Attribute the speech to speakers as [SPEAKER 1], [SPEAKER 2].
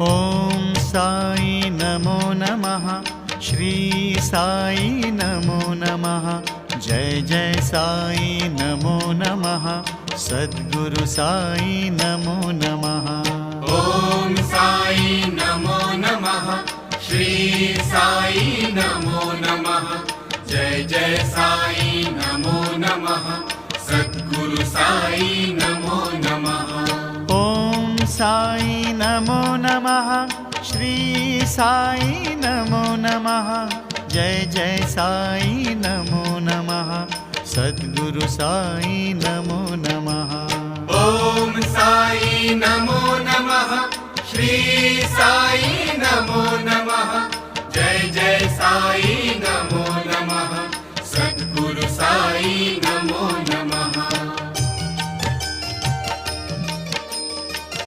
[SPEAKER 1] ॐ साई नमो नमः, श्री साई नमो नमः, जय जय साई नमो नमः, सद्गुरु साई नमो नमः।
[SPEAKER 2] ॐ साई नमो नमः, श्री साई नमो नमः, जय जय साई नमो नमः, सद्गुरु साई नमो नमः।
[SPEAKER 1] ॐ साई नमो नमः, श्री साई नमो नमः, जय जय साई नमो नमः, सद्गुरु साई नमो नमः।
[SPEAKER 2] ॐ साई नमो नमः, श्री साई